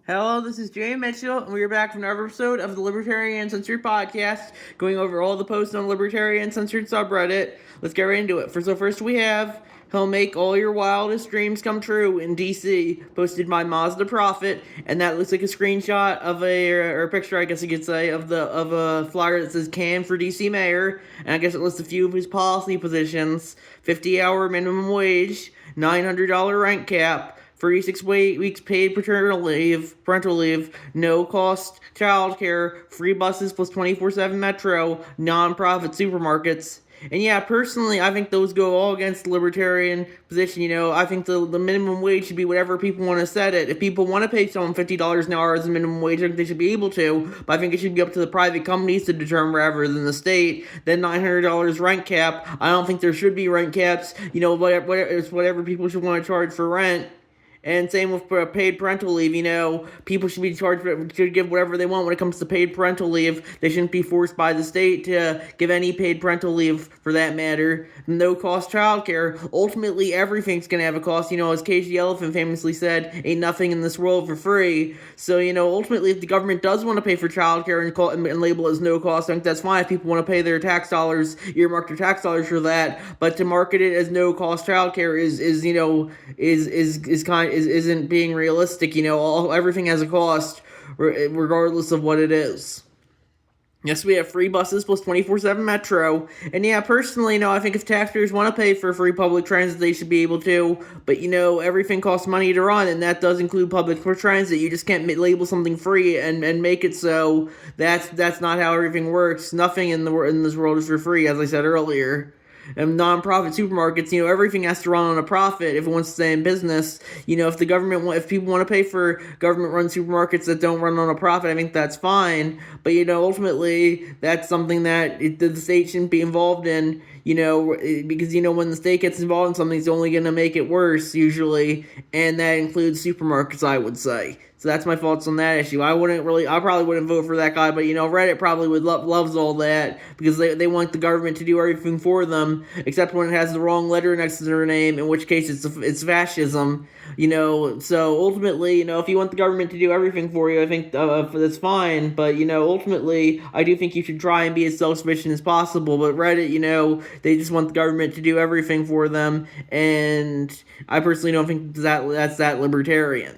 Hello, this is Jay Mitchell, and we are back for another episode of the Libertarian Uncensored podcast, going over all the posts on Libertarian Uncensored subreddit. Let's get right into it. First we have, he'll make all your wildest dreams come true in DC, posted by Mazda Prophet, and that looks like a screenshot of or a picture, I guess you could say, of a flyer that says "Can for DC Mayor," and I guess it lists a few of his policy positions: 50-hour minimum wage, $900 rent cap, 36 weeks paid parental leave, no cost childcare, free buses plus 24/7 metro, non-profit supermarkets. And yeah, personally, I think those go all against the libertarian position. I think the minimum wage should be whatever people want to set it. If people want to pay someone $50 an hour as a minimum wage, I think they should be able to. But I think it should be up to the private companies to determine rather than the state. Then $900 rent cap. I don't think there should be rent caps. Whatever people should want to charge for rent. And same with paid parental leave. People should be should give whatever they want when it comes to paid parental leave. They shouldn't be forced by the state to give any paid parental leave for that matter. No cost childcare. Ultimately, everything's going to have a cost. As Cage the Elephant famously said, ain't nothing in this world for free. So, ultimately, if the government does want to pay for childcare and label it as no cost, I think that's fine. If people want to pay their tax dollars, earmark their tax dollars for that. But to market it as no cost childcare isn't being realistic. Everything has a cost, regardless of what it is. Yes, we have free buses plus 24/7 metro. And yeah, personally, I think if taxpayers want to pay for free public transit, they should be able to. But, everything costs money to run, and that does include public transit. You just can't label something free and make it so. That's not how everything works. Nothing in this world is for free, as I said earlier. And non-profit supermarkets, everything has to run on a profit if it wants to stay in business. If people want to pay for government-run supermarkets that don't run on a profit, I think that's fine. But, ultimately, that's something that the state shouldn't be involved in, because, when the state gets involved in something, it's only going to make it worse, usually, and that includes supermarkets, I would say. So that's my thoughts on that issue. I probably wouldn't vote for that guy, but, Reddit probably loves all that, because they want the government to do everything for them, except when it has the wrong letter next to their name, in which case it's fascism, so ultimately, if you want the government to do everything for you, I think that's fine, but, ultimately, I do think you should try and be as self-sufficient as possible, but Reddit, they just want the government to do everything for them, and I personally don't think that's that libertarian.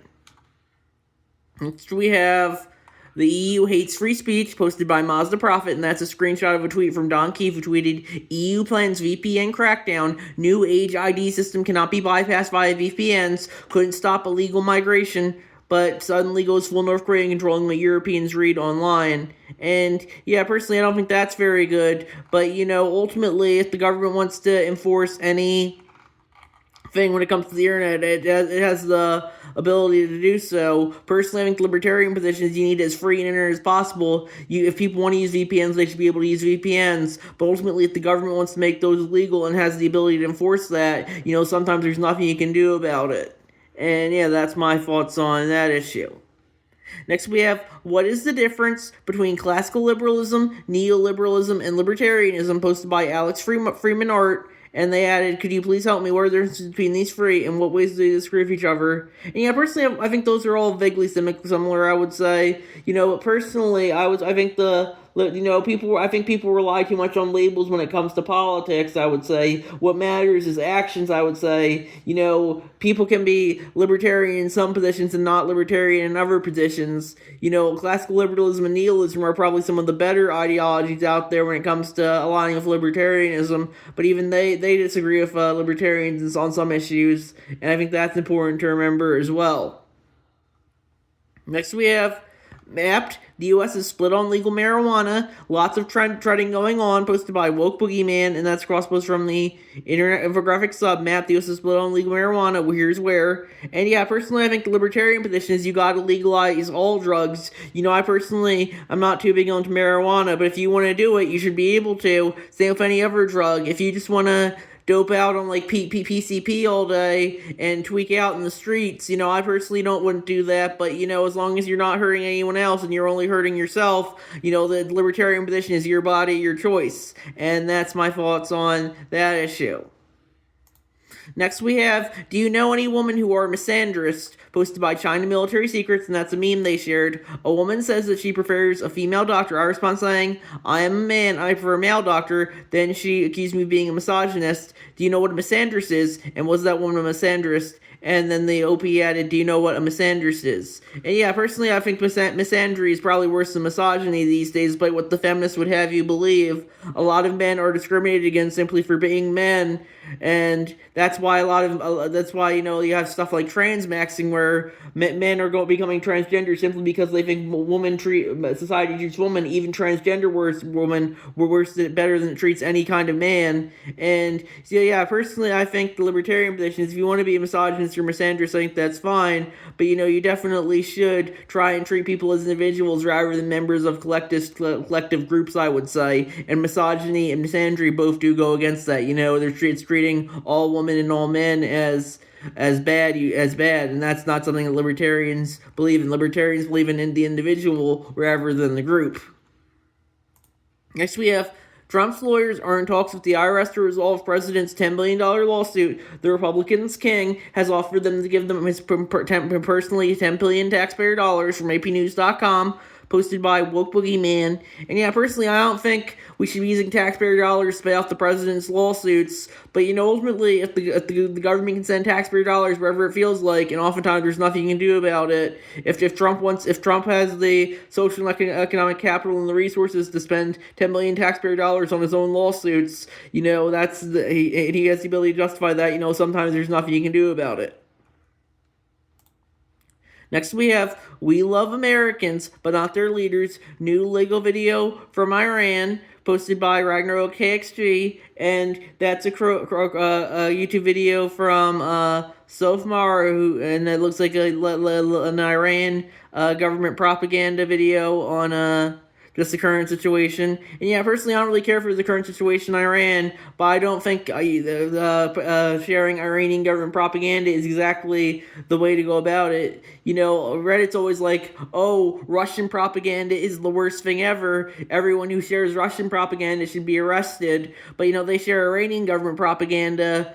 Next we have the EU hates free speech, posted by Mazda Prophet, and that's a screenshot of a tweet from Don Keefe, who tweeted, EU plans VPN crackdown, new age ID system cannot be bypassed via VPNs, couldn't stop illegal migration, but suddenly goes full North Korea controlling what Europeans read online. And yeah, personally, I don't think that's very good, but ultimately, if the government wants to enforce any thing when it comes to the internet, it has the ability to do so. Personally, I think the libertarian position is you need as free an internet as possible. If people want to use VPNs, they should be able to use VPNs. But ultimately, if the government wants to make those legal and has the ability to enforce that, sometimes there's nothing you can do about it. And yeah, that's my thoughts on that issue. Next we have, what is the difference between classical liberalism, neoliberalism, and libertarianism, posted by Alex Freeman Art. And they added, could you please help me? What are the differences between these three, and what ways do they disagree with each other? And yeah, personally, I think those are all vaguely similar, I would say. Personally, I think people rely too much on labels when it comes to politics, I would say. What matters is actions, I would say. People can be libertarian in some positions and not libertarian in other positions. Classical liberalism and nihilism are probably some of the better ideologies out there when it comes to aligning with libertarianism, but even they disagree with libertarians on some issues, and I think that's important to remember as well. Next we have Mapped. The U.S. is split on legal marijuana. Lots of treading going on, posted by Woke Boogeyman, and that's cross-post from the Internet Infographic sub. Mapped. The U.S. is split on legal marijuana. Well, here's where. And yeah, personally, I think the libertarian position is you gotta legalize all drugs. I'm not too big into marijuana, but if you want to do it, you should be able to. Same with any other drug. If you just want to dope out on like PCP all day and tweak out in the streets, I personally wouldn't do that, but as long as you're not hurting anyone else and you're only hurting yourself, the libertarian position is your body, your choice, and that's my thoughts on that issue. Next we have, do you know any women who are misandrist? Posted by China Military Secrets, and that's a meme they shared. A woman says that she prefers a female doctor. I respond saying, I am a man, I prefer a male doctor. Then she accused me of being a misogynist. Do you know what a misandrist is? And was that woman a misandrist? And then the OP added, do you know what a misandrist is? And yeah, personally, I think misandry is probably worse than misogyny these days, but what the feminists would have you believe. A lot of men are discriminated against simply for being men, and that's why you have stuff like transmaxing where men are becoming transgender simply because they think society treats women, even transgender women, better than it treats any kind of man. And so yeah, personally, I think the libertarian position is if you want to be a misogynist or misandrist, I think that's fine, but you definitely should try and treat people as individuals rather than members of collective groups, I would say. And misogyny and misandry both do go against that. It's treating all women and all men as bad, and that's not something that libertarians believe in. Libertarians believe in the individual rather than the group. Next we have, Trump's lawyers are in talks with the IRS to resolve President's $10 billion lawsuit. The Republicans' king has offered them to give them his personally $10 billion taxpayer dollars from APnews.com, posted by Woke Boogeyman. And yeah, personally, I don't think we should be using taxpayer dollars to pay off the president's lawsuits. But ultimately, if the government can send taxpayer dollars wherever it feels like, and oftentimes there's nothing you can do about it. If Trump has the social and economic capital and the resources to spend $10 billion taxpayer dollars on his own lawsuits, he has the ability to justify that. Sometimes there's nothing you can do about it. Next we have, we love Americans, but not their leaders. New legal video from Iran, posted by Ragnarok KXG, and that's a YouTube video from Sofmar, and it looks like an Iran government propaganda video on just the current situation. And yeah, personally, I don't really care for the current situation in Iran, but I don't think sharing Iranian government propaganda is exactly the way to go about it. Reddit's always like, oh, Russian propaganda is the worst thing ever. Everyone who shares Russian propaganda should be arrested. But, they share Iranian government propaganda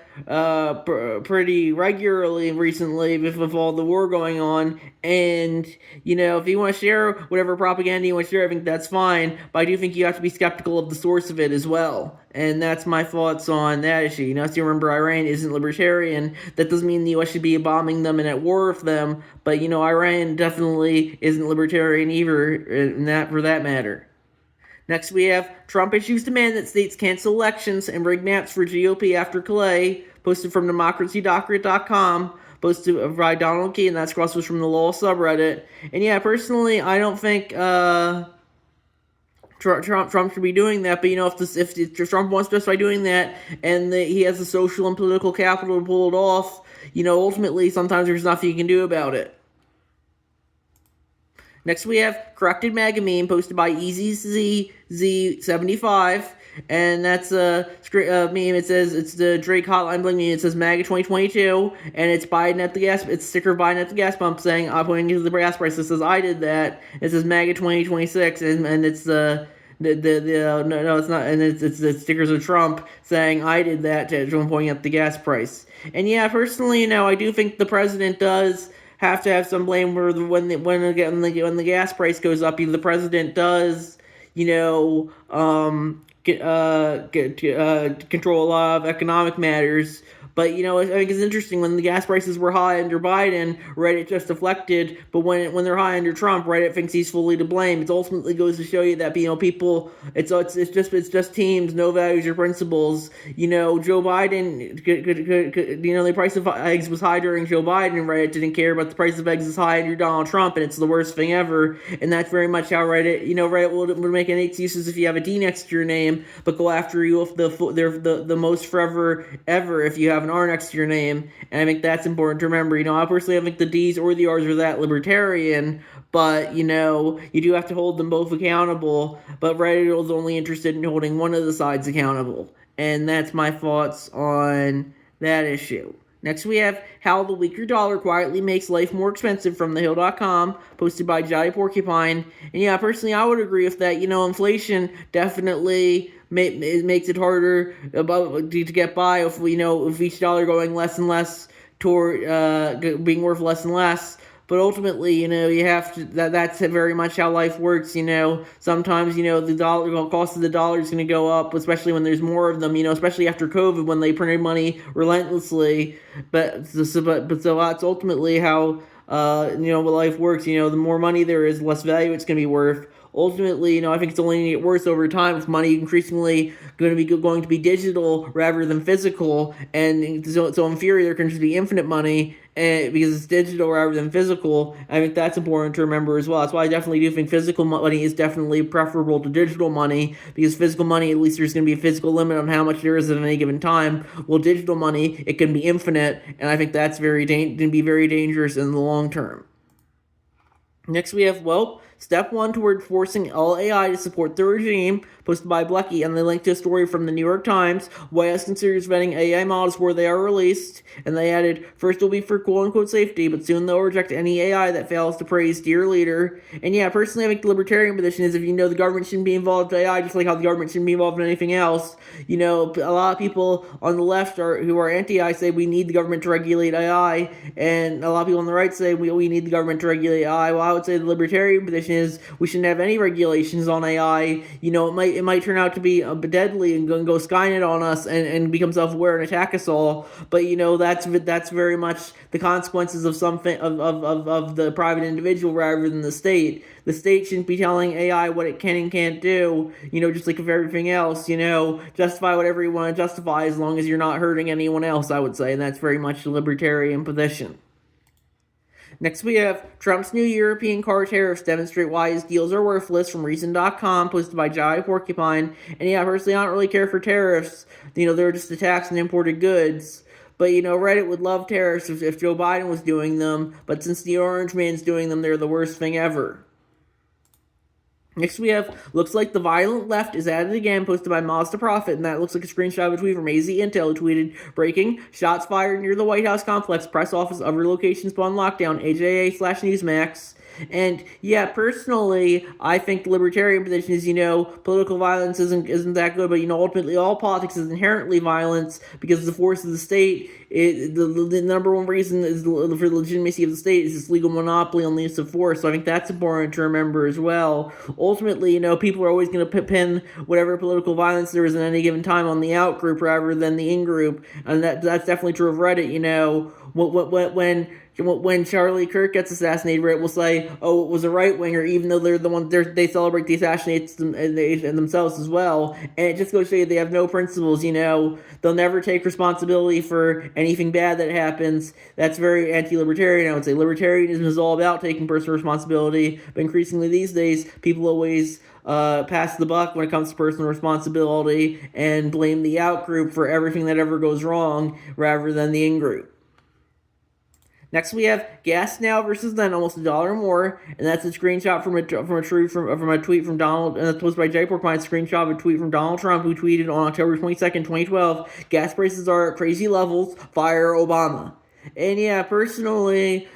pretty regularly recently with all the war going on. And, if you want to share whatever propaganda you want to share, I think that's fine. But I do think you have to be skeptical of the source of it as well. And that's my thoughts on that issue. So you remember, Iran isn't libertarian. That doesn't mean the U.S. should be bombing them and at war with them. But, Iran definitely isn't libertarian either, for that matter. Next we have, Trump issues demand that states cancel elections and rig maps for GOP after Calais, posted from democracydoctorate.com, posted by Donald Key, and that's cross was from the LOL subreddit. And yeah, personally, I don't think Trump should be doing that, but if Trump wants to justify doing that, and he has the social and political capital to pull it off, ultimately sometimes there's nothing you can do about it. Next we have corrected MAGA meme posted by EasyZZ75, and that's a meme. It says it's the Drake hotline bling meme. It says MAGA 2022, and it's Biden at the gas. It's a sticker of Biden at the gas pump saying I'm pointing to the gas price. It says I did that. It says MAGA 2026, and it's no, it's not, and it's the stickers of Trump saying I did that to everyone pointing at the gas price. And yeah, personally, I do think the president does have to have some blame when the gas price goes up. The president does, control a lot of economic matters. But, I think it's interesting, when the gas prices were high under Biden, Reddit just deflected, but when they're high under Trump, Reddit thinks he's fully to blame. It ultimately goes to show you that, people, it's just teams, no values or principles. Joe Biden, the price of eggs was high during Joe Biden, and Reddit didn't care, but the price of eggs is high under Donald Trump, and it's the worst thing ever. And that's very much how Reddit, Reddit will make any excuses if you have a D next to your name, but go after you with the most forever ever if you have an R next to your name. And I think that's important to remember. I personally don't think the D's or the R's are that libertarian, but you do have to hold them both accountable. But Reddit is only interested in holding one of the sides accountable. And that's my thoughts on that issue. Next we have How the Weaker Dollar Quietly Makes Life More Expensive from thehill.com, posted by Jolly Porcupine. And yeah, personally, I would agree with that. Inflation definitely it makes it harder to get by if if each dollar going less and less toward being worth less and less. But ultimately, you have to. That's very much how life works. Sometimes the cost of the dollar is going to go up, especially when there's more of them. Especially after COVID when they printed money relentlessly. But that's ultimately how what life works. The more money there is, the less value it's going to be worth. Ultimately, I think it's only going to get worse over time with money increasingly going to be digital rather than physical, and so in theory there can just be infinite money, and because it's digital rather than physical. I think that's important to remember as well. That's why I definitely do think physical money is definitely preferable to digital money, because physical money, at least there's going to be a physical limit on how much there is at any given time. Well, digital money, it can be infinite, and I think that's going to be very dangerous in the long term. Next we have, step 1 toward forcing all AI to support the regime, posted by Blecky, and they link to a story from the New York Times. YS considers vetting AI models where they are released, and they added, first will be for quote-unquote safety, but soon they'll reject any AI that fails to praise dear leader. And yeah, personally I think the libertarian position is, if the government shouldn't be involved in AI, just like how the government shouldn't be involved in anything else. A lot of people on the left who are anti-AI say we need the government to regulate AI, and a lot of people on the right say we need the government to regulate AI. Well, I would say the libertarian position is we shouldn't have any regulations on AI. It might turn out to be deadly and go Skynet on us and become self-aware and attack us all. But that's very much the consequences of something of the private individual rather than the state. The state shouldn't be telling AI what it can and can't do. Just like with everything else. Justify whatever you want to justify as long as you're not hurting anyone else, I would say, and that's very much the libertarian position. Next we have Trump's new European car tariffs demonstrate why his deals are worthless, from Reason.com, posted by Jai Porcupine. And yeah, personally I don't really care for tariffs. They're just a tax on imported goods. But Reddit would love tariffs if Joe Biden was doing them, but since the Orange Man's doing them, they're the worst thing ever. Next we have, looks like the violent left is at it again, posted by Mazda Prophet, and that looks like a screenshot of a tweet from AZ Intel, who tweeted, breaking, shots fired near the White House complex, press office, other locations put on lockdown, AJA/Newsmax. And yeah, personally, I think the libertarian position is, political violence isn't that good, but ultimately all politics is inherently violence because the force of the state. The number one reason is for the legitimacy of the state is its legal monopoly on the use of force. So I think that's important to remember as well. Ultimately, people are always going to pin whatever political violence there is at any given time on the out group rather than the in group, and that's definitely true of Reddit. When Charlie Kirk gets assassinated, Reddit will say, "Oh, it was a right winger," even though they're the one they celebrate the assassinates themselves as well. And it just goes to show you they have no principles. They'll never take responsibility for anything bad that happens. That's very anti-libertarian. I would say libertarianism is all about taking personal responsibility, but increasingly these days, people always pass the buck when it comes to personal responsibility and blame the out group for everything that ever goes wrong rather than the in group. Next we have gas now versus then, almost $1 more, and that's a screenshot from a tweet from Donald, and that's posted by Jay Porcupine, screenshot of a tweet from Donald Trump, who tweeted on October 22nd, 2012, gas prices are at crazy levels, fire Obama. And yeah, personally,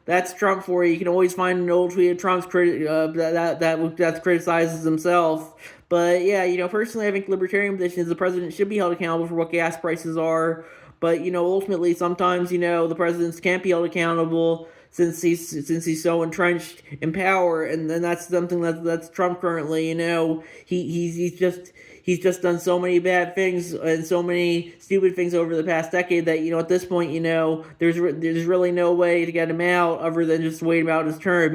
that's Trump for you. You can always find an old tweet of Trump's that criticizes himself. But yeah, personally, I think libertarian position is the president should be held accountable for what gas prices are. But ultimately, sometimes the presidents can't be held accountable since he's so entrenched in power, and then that's something that's Trump currently. He's just done so many bad things and so many stupid things over the past decade that at this point there's really no way to get him out other than just wait out his term.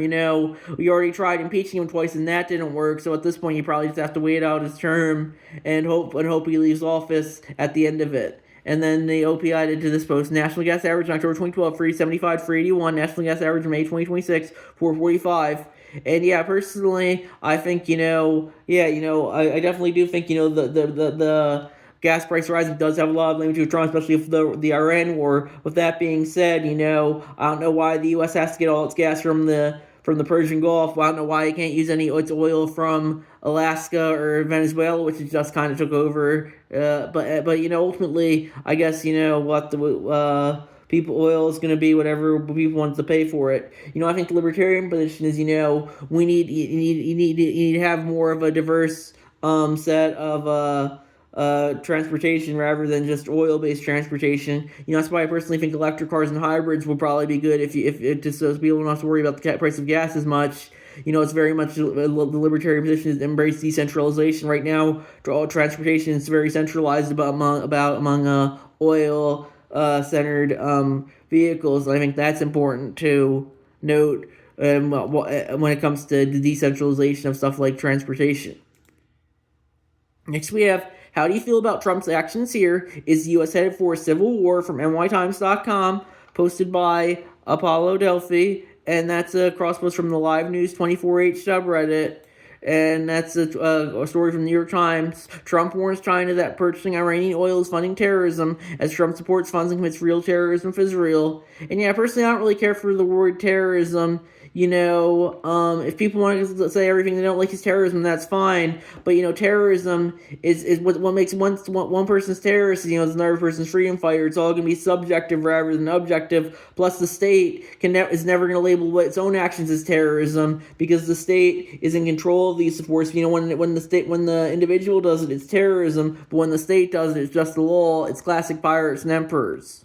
We already tried impeaching him twice and that didn't work. So at this point you probably just have to wait out his term and hope he leaves office at the end of it. And then the OP added to this post, national gas average in October 2012, 375, 381. National gas average in May 2026, 445. And yeah, personally, I think, I definitely do think, the gas price rising does have a lot of blame to Trump, especially for the Iran war. With that being said, I don't know why the U.S. has to get all its gas from the Persian Gulf. I don't know why it can't use its oil from Alaska or Venezuela, which it just kind of took over. But ultimately, I guess what the oil is going to be whatever people want to pay for it. I think the libertarian position is we need to have more of a diverse set of transportation rather than just oil-based transportation. That's why I personally think electric cars and hybrids will probably be good if just so people don't have to worry about the price of gas as much. It's very much the libertarian position is embrace decentralization. Right now, all transportation is very centralized among oil centered vehicles. I think that's important to note when it comes to the decentralization of stuff like transportation. Next, we have, how do you feel about Trump's actions here? Is the U.S. headed for a civil war? From nytimes.com, posted by Apollo Delphi, and that's a cross-post from the Live News 24H subreddit, and that's a story from the New York Times. Trump warns China that purchasing Iranian oil is funding terrorism, as Trump supports funds and commits real terrorism for Israel. And yeah, personally, I don't really care for the word terrorism. If people want to say everything they don't like is terrorism, that's fine. But terrorism is what makes one person's terrorist. Is another person's freedom fighter. It's all going to be subjective rather than objective. Plus, the state is never going to label its own actions as terrorism because the state is in control of these supports. When the individual does it, it's terrorism. But when the state does it, it's just the law. It's classic pirates and emperors.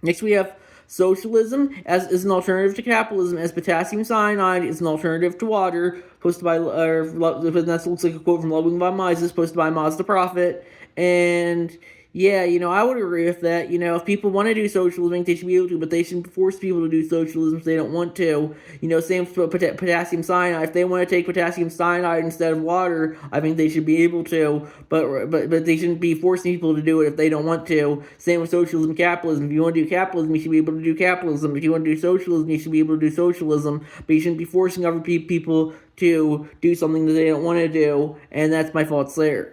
Next, we have socialism is an alternative to capitalism, as potassium cyanide is an alternative to water, posted by, that looks like a quote from Ludwig von Mises, posted by Mazda Prophet. And yeah, I would agree with that. If people want to do socialism, I think they should be able to, but they shouldn't force people to do socialism if they don't want to. Same for potassium cyanide. If they want to take potassium cyanide instead of water, I think they should be able to, but they shouldn't be forcing people to do it if they don't want to. Same with socialism and capitalism. If you want to do capitalism, you should be able to do capitalism. If you want to do socialism, you should be able to do socialism, but you shouldn't be forcing other people to do something that they don't want to do, and that's my thoughts there.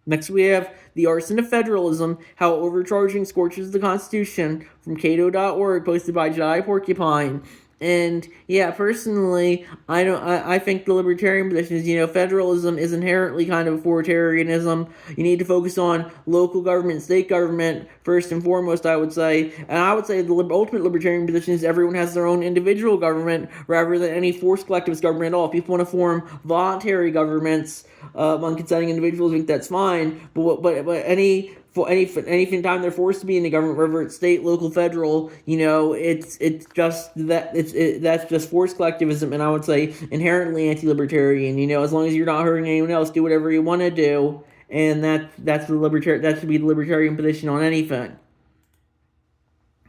Next, we have The Arson of Federalism, How Overcharging Scorches the Constitution, from Cato.org, posted by Jedi Porcupine. And yeah, personally, I think the libertarian position is, federalism is inherently kind of authoritarianism. You need to focus on local government, state government, first and foremost, I would say. And I would say the ultimate libertarian position is everyone has their own individual government rather than any forced collectivist government at all. If people want to form voluntary governments among consenting individuals, I think that's fine. But anything time they're forced to be in the government, whether it's state, local, federal, it's just that that's just forced collectivism, and I would say inherently anti-libertarian. As long as you're not hurting anyone else, do whatever you want to do, and that should be the libertarian position on anything.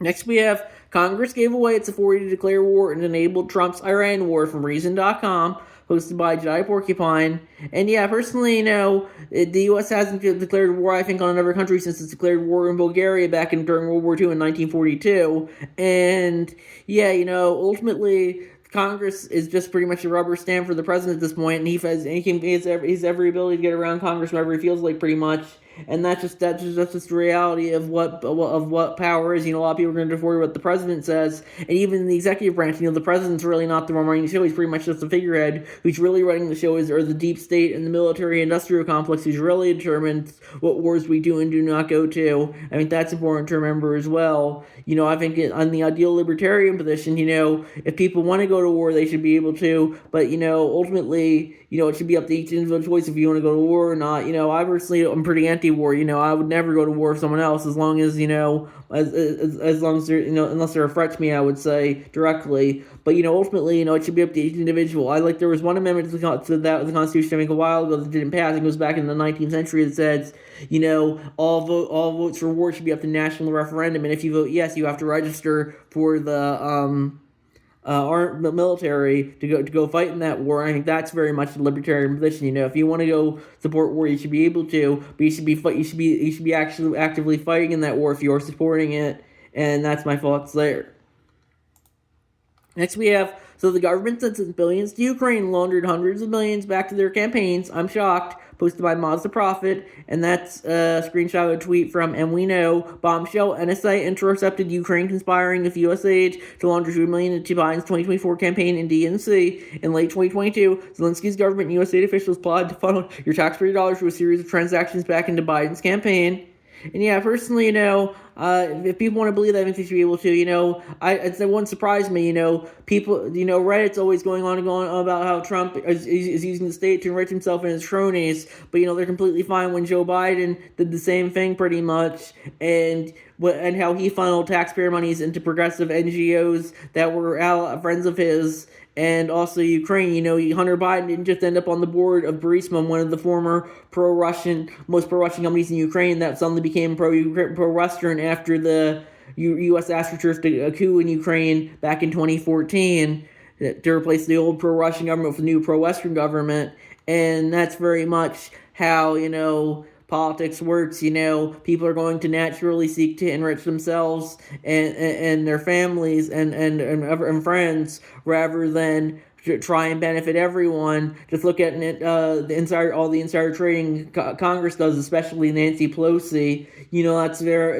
Next, we have Congress gave away its authority to declare war and enabled Trump's Iran war, from Reason.com, hosted by Jedi Porcupine. And yeah, personally, the U.S. hasn't declared war, I think, on another country since it's declared war in Bulgaria during World War II in 1942. And yeah, ultimately, Congress is just pretty much a rubber stamp for the president at this point, and he has every ability to get around Congress whenever he feels like, pretty much. And that's just the reality of what power is. A lot of people are going to defer what the president says, and even in the executive branch, the president's really not the one running the show. He's pretty much just a figurehead. Who's really running the show are the deep state and the military-industrial complex, who's really determines what wars we do and do not go to. I think that's important to remember as well. I think on the ideal libertarian position, if people want to go to war, they should be able to, but ultimately, it should be up to each individual choice if you want to go to war or not. I personally am pretty anti-war. I would never go to war with someone else as long as, as long as they're, unless they're a threat to me, I would say directly. But, ultimately, it should be up to each individual. There was one amendment to the Constitution, I think, a while ago that didn't pass. It goes back in the 19th century that says, all votes for war should be up to national referendum. And if you vote yes, you have to register for the, military to go fight in that war. I think that's very much the libertarian position. If you want to go support war, you should be able to, but you should be actually actively fighting in that war if you're supporting it, and that's my thoughts there. Next, we have, so the government sent billions to Ukraine, laundered hundreds of millions back to their campaigns. I'm shocked. Posted by Mazda Prophet, and that's a screenshot of a tweet from, and we know, bombshell, NSA intercepted Ukraine conspiring with U.S. aid to launder $2 million into Biden's 2024 campaign in DNC. In late 2022, Zelensky's government and U.S. aid officials plotted to funnel your taxpayer dollars through a series of transactions back into Biden's campaign. And yeah, personally, if people want to believe that, I think they should be able to. It wouldn't surprise me. People, Reddit's always going on about how Trump is using the state to enrich himself and his cronies, but they're completely fine when Joe Biden did the same thing pretty much, and how he funneled taxpayer monies into progressive NGOs that were friends of his. And also Ukraine, Hunter Biden didn't just end up on the board of Burisma, one of the former most pro-Russian companies in Ukraine that suddenly became pro-Western after the U.S. astroturfed a coup in Ukraine back in 2014 to replace the old pro-Russian government with a new pro-Western government. And that's very much how, politics works. People are going to naturally seek to enrich themselves and their families and friends rather than try and benefit everyone. Just look at all the insider trading Congress does, especially Nancy Pelosi.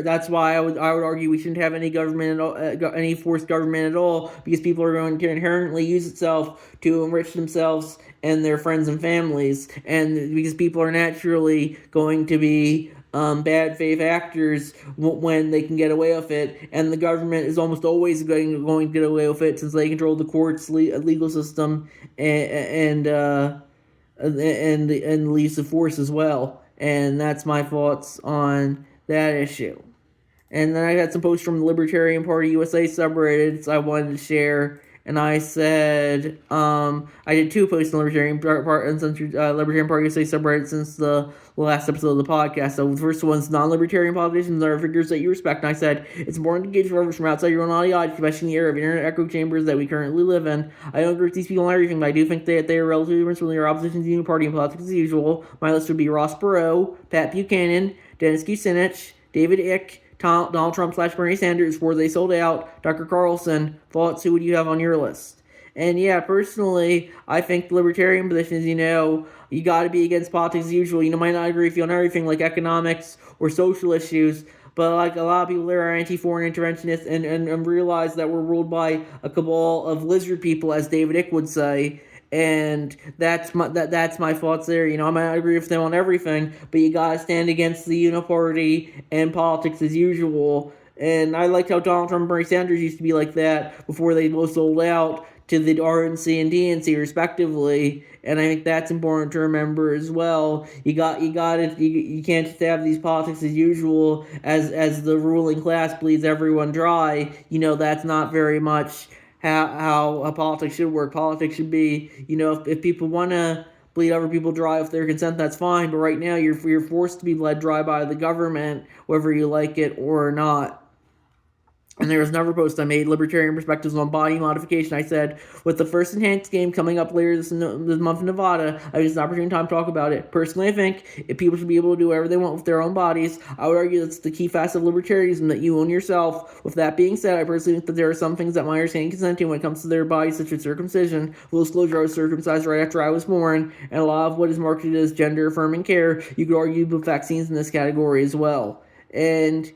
That's why I would argue we shouldn't have any government at all, any forced government at all, because people are going to inherently use itself to enrich themselves and their friends and families, and because people are naturally going to be bad faith actors when they can get away with it, and the government is almost always going to get away with it since they control the courts, legal system, and the use of force as well. And that's my thoughts on that issue. And then I got some posts from the Libertarian Party USA subreddits I wanted to share. And I said, I did 2 posts on Uncensored Libertarian Party USA subreddit since the last episode of the podcast. So the first one's non-libertarian politicians are figures that you respect. And I said, it's important to engage voters from outside your own ideology, especially in the era of internet echo chambers that we currently live in. I don't agree with these people on everything, but I do think that they are relatively different from their opposition to the new party and politics as usual. My list would be Ross Perot, Pat Buchanan, Dennis Kucinich, David Icke, Donald Trump / Bernie Sanders before they sold out, Tucker Carlson. Thoughts? Who would you have on your list? And personally, I think the libertarian position is, you got to be against politics as usual. Might not agree with you on everything like economics or social issues, but like a lot of people there are anti-foreign interventionists and realize that we're ruled by a cabal of lizard people, as David Icke would say. And that's my thoughts there. I might not agree with them on everything, but you gotta stand against the uniparty and politics as usual. And I liked how Donald Trump and Bernie Sanders used to be like that before they both sold out to the RNC and DNC respectively. And I think that's important to remember as well. You can't just have these politics as usual as the ruling class bleeds everyone dry. That's not very much how a politics should work. Politics should be, if people want to bleed other people dry with their consent, that's fine. But right now, you're forced to be bled dry by the government, whether you like it or not. And there was another post I made, Libertarian Perspectives on Body Modification. I said, with the first enhanced game coming up later this month in Nevada, I think it's an opportune time to talk about it. Personally, I think if people should be able to do whatever they want with their own bodies, I would argue that's the key facet of libertarianism, that you own yourself. With that being said, I personally think that there are some things that minors can consent to when it comes to their bodies, such as circumcision. Full disclosure, I was circumcised right after I was born, and a lot of what is marketed as gender-affirming care, you could argue with vaccines in this category as well. And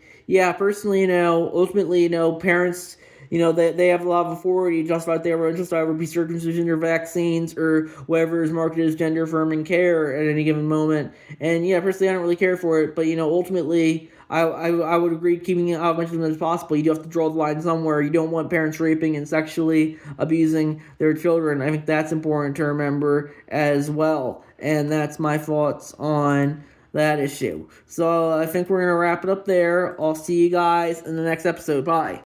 personally, ultimately, parents, they have a lot of authority just about they were just either be circumcision or vaccines or whatever is marketed as gender affirming care at any given moment. And personally, I don't really care for it, but ultimately, I would agree keeping it out as much as possible. You do have to draw the line somewhere. You don't want parents raping and sexually abusing their children. I think that's important to remember as well. And that's my thoughts on that issue. So I think we're going to wrap it up there. I'll see you guys in the next episode. Bye.